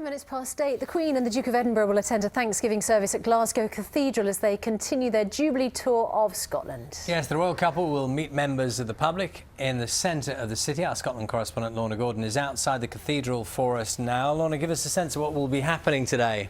Minutes past 8, the Queen and the Duke of Edinburgh will attend a Thanksgiving service at Glasgow Cathedral as they continue their Jubilee tour of Scotland. Yes, the royal couple will meet members of the public in the centre of the city. Our Scotland correspondent Lorna Gordon is outside the cathedral for us now. Lorna, give us a sense of what will be happening today.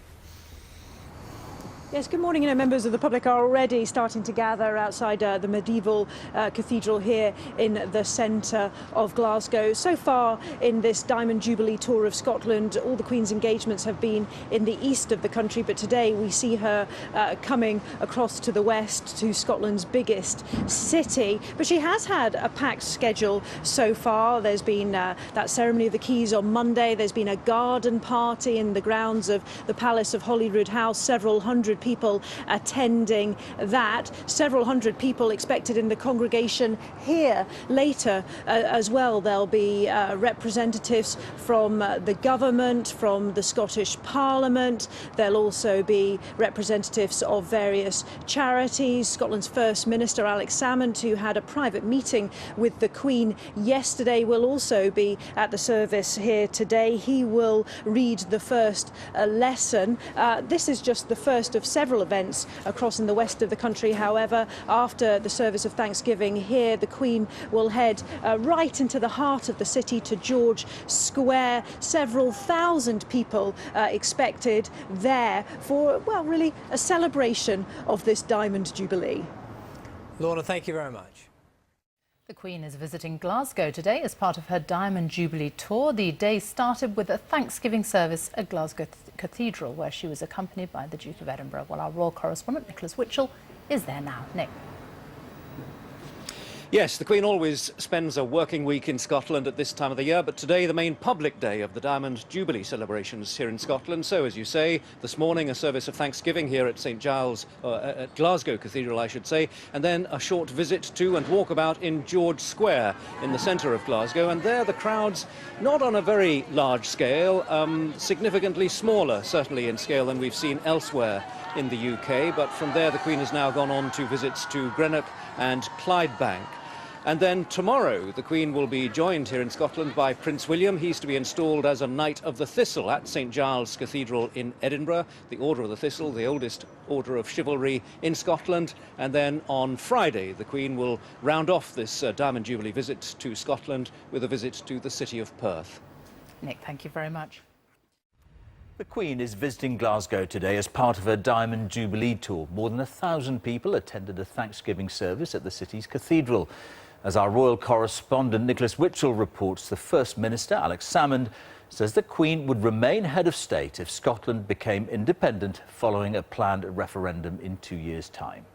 Yes, good morning. Members of the public are already starting to gather outside the medieval cathedral here in the centre of Glasgow. So far in this Diamond Jubilee tour of Scotland, all the Queen's engagements have been in the east of the country, but today we see her coming across to the west, to Scotland's biggest city. But she has had a packed schedule so far. There's been that ceremony of the keys on Monday. There's been a garden party in the grounds of the Palace of Holyrood House. Several hundred people attending that. Several hundred people expected in the congregation here later as well. There'll be representatives from the government, from the Scottish Parliament. There'll also be representatives of various charities. Scotland's First Minister Alex Salmond, who had a private meeting with the Queen yesterday, will also be at the service here today. He will read the first lesson. This is just the first of several events across in the west of the country. However, after the service of Thanksgiving here, the Queen will head right into the heart of the city to George Square. Several thousand people expected there for, well, really a celebration of this Diamond Jubilee. Lorna, thank you very much. The Queen is visiting Glasgow today as part of her Diamond Jubilee tour. The day started with a Thanksgiving service at Glasgow Cathedral, where she was accompanied by the Duke of Edinburgh. Well, our royal correspondent, Nicholas Witchell, is there now. Nick. Yes, the Queen always spends a working week in Scotland at this time of the year, but today the main public day of the Diamond Jubilee celebrations here in Scotland. So, as you say, this morning a service of Thanksgiving here at St Giles, at Glasgow Cathedral, I should say, and then a short visit to and walkabout in George Square in the centre of Glasgow. And there the crowds, not on a very large scale, significantly smaller, certainly in scale, than we've seen elsewhere in the UK. But from there the Queen has now gone on to visits to Greenock and Clydebank. And then tomorrow the Queen will be joined here in Scotland by Prince William. He's to be installed as a Knight of the Thistle at St Giles Cathedral in Edinburgh, the Order of the Thistle, the oldest order of chivalry in Scotland. And then on Friday the Queen will round off this Diamond Jubilee visit to Scotland with a visit to the city of Perth. Nick, thank you very much. The Queen is visiting Glasgow today as part of her Diamond Jubilee tour. More than 1,000 people attended a Thanksgiving service at the city's cathedral. As our royal correspondent Nicholas Witchell reports, the First Minister, Alex Salmond, says the Queen would remain head of state if Scotland became independent following a planned referendum in 2 years' time.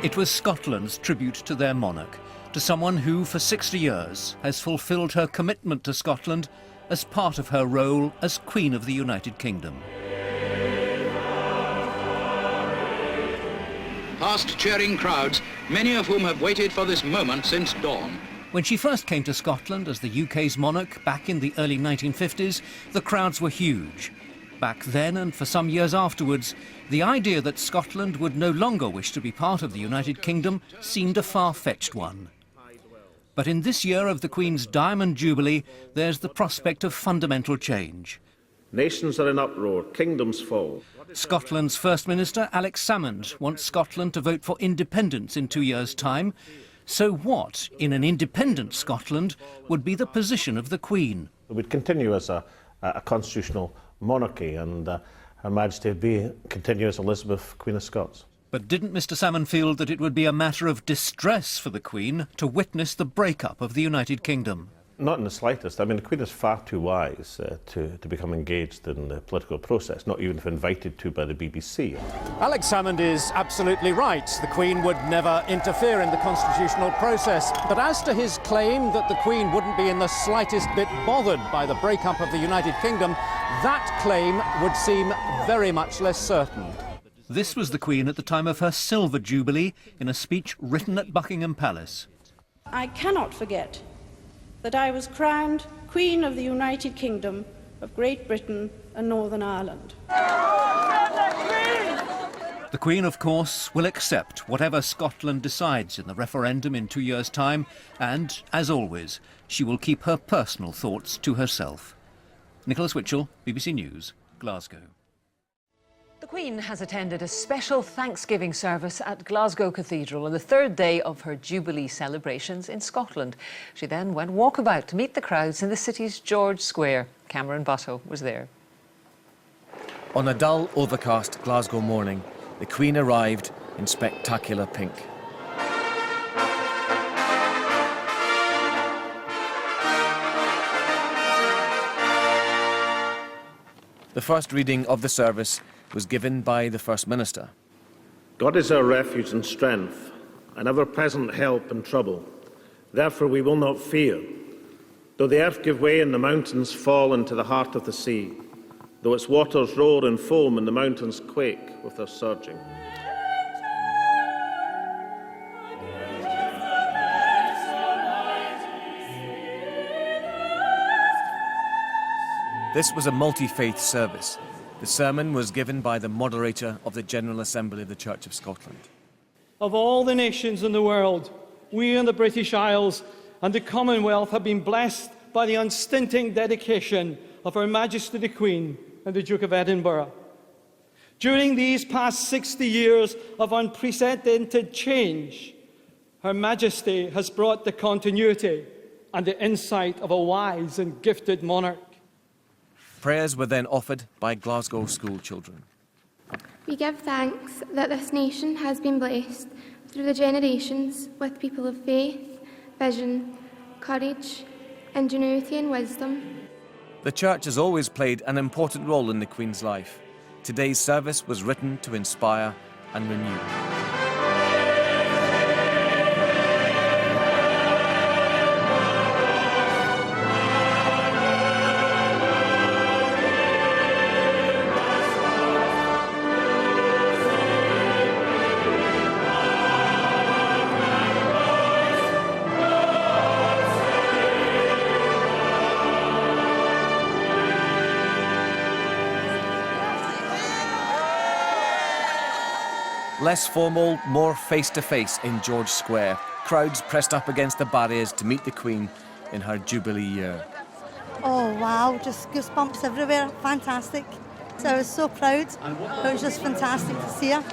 It was Scotland's tribute to their monarch, to someone who, for 60 years, has fulfilled her commitment to Scotland as part of her role as Queen of the United Kingdom. Past cheering crowds, many of whom have waited for this moment since dawn. When she first came to Scotland as the UK's monarch back in the early 1950s, the crowds were huge. Back then and for some years afterwards, the idea that Scotland would no longer wish to be part of the United Kingdom seemed a far-fetched one. But in this year of the Queen's Diamond Jubilee, there's the prospect of fundamental change. Nations are in uproar, kingdoms fall. Scotland's First Minister, Alex Salmond, wants Scotland to vote for independence in 2 years' time. So what, in an independent Scotland, would be the position of the Queen? We'd continue as a constitutional monarchy, and Her Majesty would be continue as Elizabeth, Queen of Scots. But didn't Mr Salmond feel that it would be a matter of distress for the Queen to witness the breakup of the United Kingdom? Not in the slightest. I mean, the Queen is far too wise to become engaged in the political process, not even if invited to by the BBC. Alex Salmond is absolutely right. The Queen would never interfere in the constitutional process. But as to his claim that the Queen wouldn't be in the slightest bit bothered by the breakup of the United Kingdom, that claim would seem very much less certain. This was the Queen at the time of her Silver Jubilee in a speech written at Buckingham Palace. I cannot forget that I was crowned Queen of the United Kingdom of Great Britain and Northern Ireland. The Queen, of course, will accept whatever Scotland decides in the referendum in 2 years' time, and, as always, she will keep her personal thoughts to herself. Nicholas Witchell, BBC News, Glasgow. The Queen has attended a special Thanksgiving service at Glasgow Cathedral on the third day of her Jubilee celebrations in Scotland. She then went walkabout to meet the crowds in the city's George Square. Cameron Butto was there. On a dull, overcast Glasgow morning, the Queen arrived in spectacular pink. The first reading of the service was given by the First Minister. God is our refuge and strength, an ever-present help in trouble. Therefore we will not fear. Though the earth give way and the mountains fall into the heart of the sea, though its waters roar and foam and the mountains quake with their surging. This was a multi-faith service. The sermon was given by the moderator of the General Assembly of the Church of Scotland. Of all the nations in the world, we in the British Isles and the Commonwealth have been blessed by the unstinting dedication of Her Majesty the Queen and the Duke of Edinburgh. During these past 60 years of unprecedented change, Her Majesty has brought the continuity and the insight of a wise and gifted monarch. Prayers were then offered by Glasgow school children. We give thanks that this nation has been blessed through the generations with people of faith, vision, courage, ingenuity and wisdom. The Church has always played an important role in the Queen's life. Today's service was written to inspire and renew. Less formal, more face-to-face in George Square. Crowds pressed up against the barriers to meet the Queen in her Jubilee year. Oh wow, just goosebumps everywhere, fantastic. So I was so proud, it was just fantastic to see her.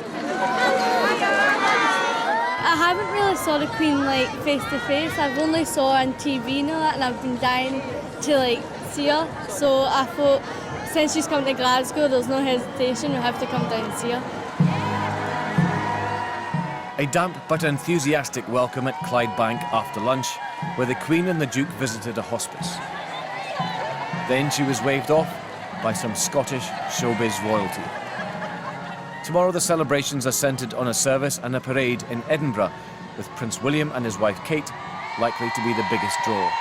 I haven't really saw the Queen like face to face, I've only saw her on TV and all that, and I've been dying to like see her. So I thought since she's come to Glasgow, there's no hesitation, we have to come down and see her. A damp but enthusiastic welcome at Clydebank after lunch, where the Queen and the Duke visited a hospice. Then she was waved off by some Scottish showbiz royalty. Tomorrow the celebrations are centred on a service and a parade in Edinburgh, with Prince William and his wife Kate likely to be the biggest draw.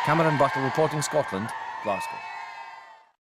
Cameron Buttle reporting Scotland, Glasgow.